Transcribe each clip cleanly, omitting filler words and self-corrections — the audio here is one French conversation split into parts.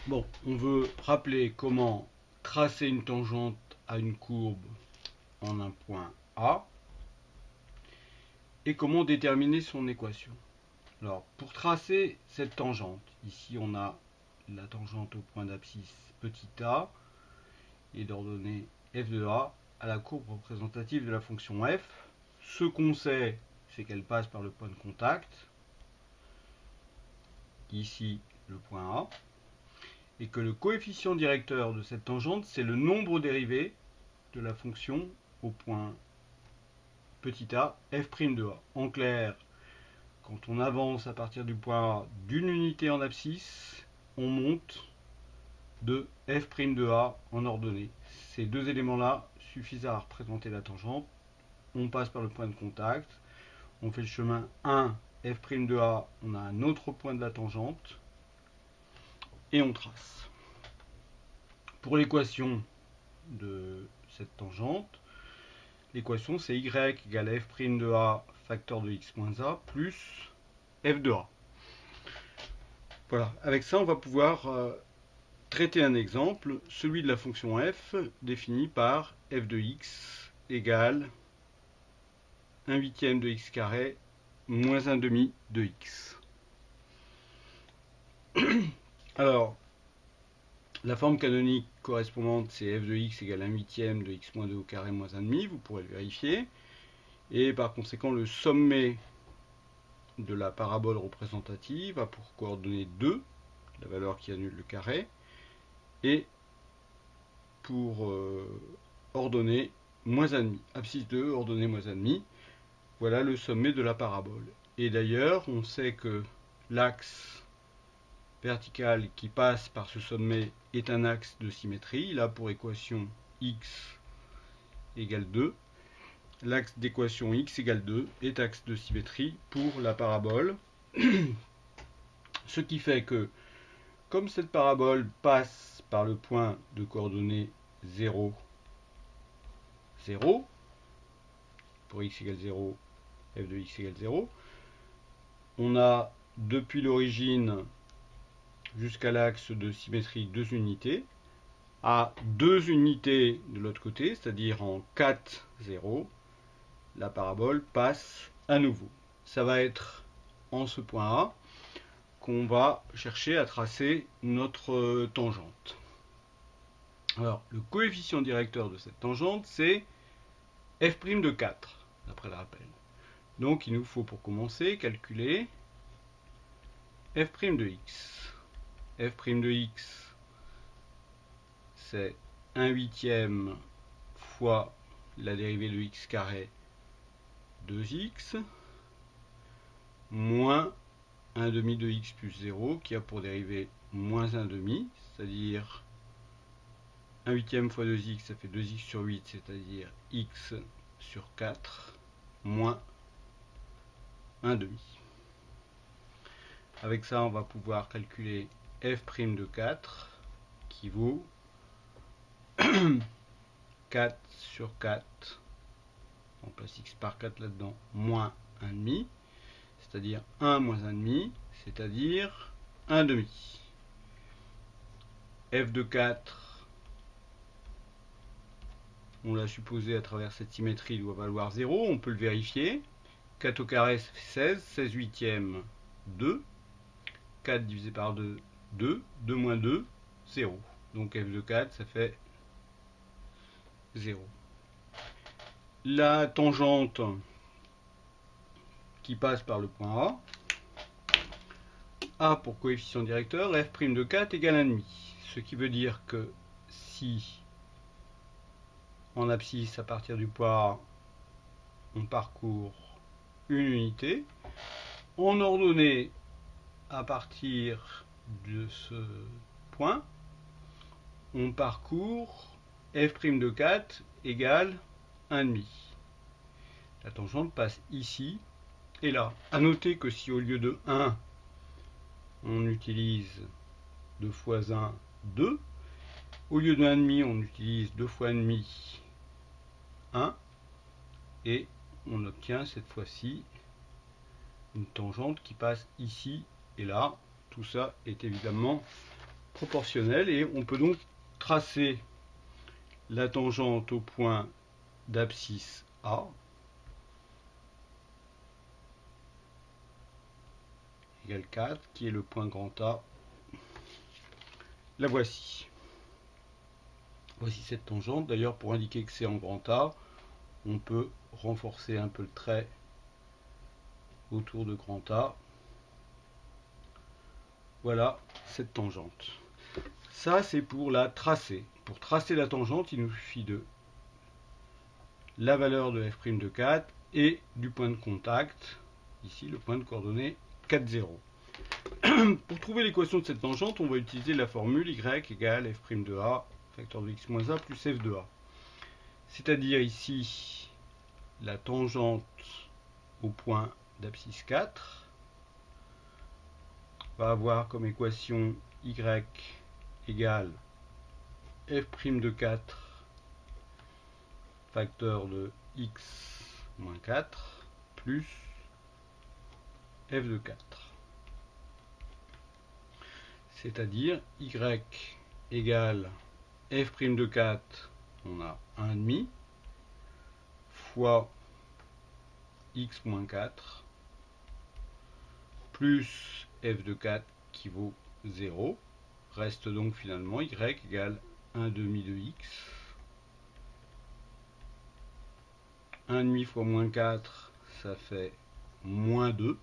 Bon, on veut rappeler comment tracer une tangente à une courbe en un point A et comment déterminer son équation. Alors, pour tracer cette tangente, ici on a la tangente au point d'abscisse petit a et d'ordonnée f de a à la courbe représentative de la fonction f. Ce qu'on sait, c'est qu'elle passe par le point de contact, ici le point A, et que le coefficient directeur de cette tangente, c'est le nombre dérivé de la fonction au point petit a f' de a. En clair, quand on avance à partir du point A d'une unité en abscisse, on monte de f' de a en ordonnée. Ces deux éléments-là suffisent à représenter la tangente. On passe par le point de contact, on fait le chemin 1, f' de a, on a un autre point de la tangente, et on trace. Pour l'équation de cette tangente, l'équation c'est y égale f' de a facteur de x moins a plus f de a. Voilà, avec ça on va pouvoir traiter un exemple, celui de la fonction f définie par f de x égale 1/8 de x carré moins 1/2 de x. Alors, la forme canonique correspondante, c'est f de x égale 1/8 de x moins 2 au carré moins 1/2, vous pourrez le vérifier. Et par conséquent, le sommet de la parabole représentative a pour coordonnée 2, la valeur qui annule le carré, et pour ordonnée moins 1/2. Abscisse 2, ordonnée moins 1/2. Voilà le sommet de la parabole. Et d'ailleurs, on sait que l'axe vertical qui passe par ce sommet est un axe de symétrie. Il a pour équation x égale 2. L'axe d'équation x égale 2 est axe de symétrie pour la parabole. Ce qui fait que, comme cette parabole passe par le point de coordonnées 0, 0, pour x égale 0, f de x égale 0, on a depuis l'origine jusqu'à l'axe de symétrie 2 unités, à 2 unités de l'autre côté, c'est-à-dire en 4, 0, la parabole passe à nouveau. Ça va être en ce point A qu'on va chercher à tracer notre tangente. Alors, le coefficient directeur de cette tangente, c'est f' de 4, d'après le rappel. Donc, il nous faut pour commencer calculer f' de x. f' de x, c'est 1/8 fois la dérivée de x carré 2x moins 1/2 de x plus 0 qui a pour dérivée moins 1/2, c'est-à-dire 1/8 fois 2x, ça fait 2x sur 8, c'est-à-dire x sur 4 moins 1/2. Avec ça, on va pouvoir calculer f' de 4 qui vaut 4 sur 4, on place x par 4 là-dedans, moins 1/2, c'est-à-dire 1 moins 1/2, c'est-à-dire 1/2. f de 4, on l'a supposé à travers cette symétrie, doit valoir 0, on peut le vérifier. 4 au carré, ça fait 16, 16 huitièmes, 2. 4 divisé par 2, 2. 2 moins 2, 0. Donc f de 4, ça fait 0. La tangente qui passe par le point A pour coefficient directeur, f' de 4 égale 1,5. Ce qui veut dire que si en abscisse à partir du point A, on parcourt une unité, en ordonnée à partir de ce point, on parcourt f' de 4 égale 1,5. La tangente passe ici et là. A noter que si au lieu de 1, on utilise 2 fois 1, 2, au lieu de 1,5, on utilise 2 fois 1,5, 1, et on obtient cette fois-ci une tangente qui passe ici et là. Tout ça est évidemment proportionnelle et on peut donc tracer la tangente au point d'abscisse A égale 4, qui est le point grand A. La voici. Voici cette tangente. D'ailleurs, pour indiquer que c'est en grand A, on peut renforcer un peu le trait autour de grand A. Voilà cette tangente. Ça, c'est pour la tracer. Pour tracer la tangente, il nous suffit de la valeur de f' de 4 et du point de contact, ici le point de coordonnée 4, 0. Pour trouver l'équation de cette tangente, on va utiliser la formule y égale f' de a, facteur de x moins a plus f de a. C'est-à-dire ici la tangente au point d'abscisse 4 va avoir comme équation y égale f' de 4 facteur de x moins 4 plus f de 4. C'est-à-dire y égale f' de 4, on a 1,5 fois x moins 4 plus f de 4 qui vaut 0. Reste donc finalement y égale 1,5 de x. 1,5 fois moins 4, ça fait moins 2.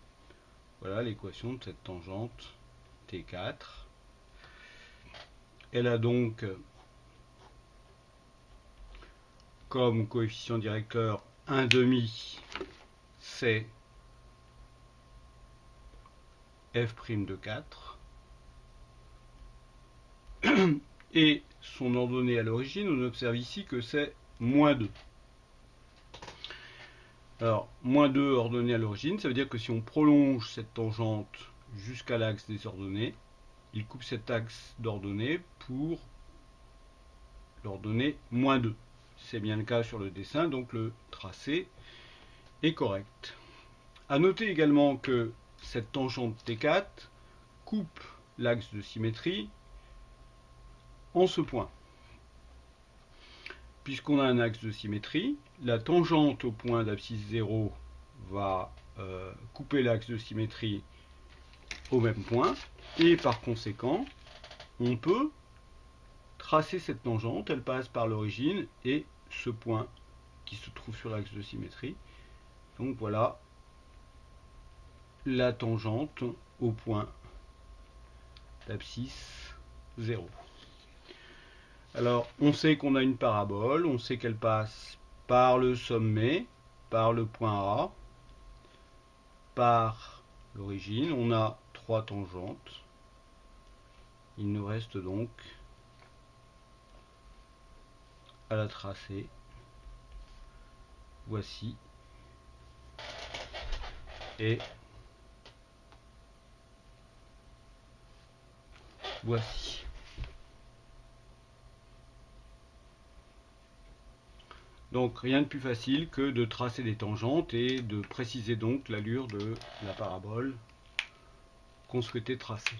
Voilà l'équation de cette tangente T4. Elle a donc comme coefficient directeur 1,5, c'est f' de 4. Et son ordonnée à l'origine, on observe ici que c'est moins 2. Alors, moins 2 ordonnée à l'origine, ça veut dire que si on prolonge cette tangente jusqu'à l'axe des ordonnées, il coupe cet axe d'ordonnées pour l'ordonnée moins 2. C'est bien le cas sur le dessin, donc le tracé est correct. A noter également que cette tangente T4 coupe l'axe de symétrie en ce point. Puisqu'on a un axe de symétrie, la tangente au point d'abscisse 0 va couper l'axe de symétrie au même point, et par conséquent, on peut tracer cette tangente, elle passe par l'origine et ce point qui se trouve sur l'axe de symétrie. Donc voilà la tangente au point d'abscisse 0. Alors, on sait qu'on a une parabole, on sait qu'elle passe par le sommet, par le point A, par l'origine. On a 3 tangentes. Il nous reste donc à la tracer. Voici. Et voici. Donc rien de plus facile que de tracer des tangentes et de préciser donc l'allure de la parabole qu'on souhaitait tracer.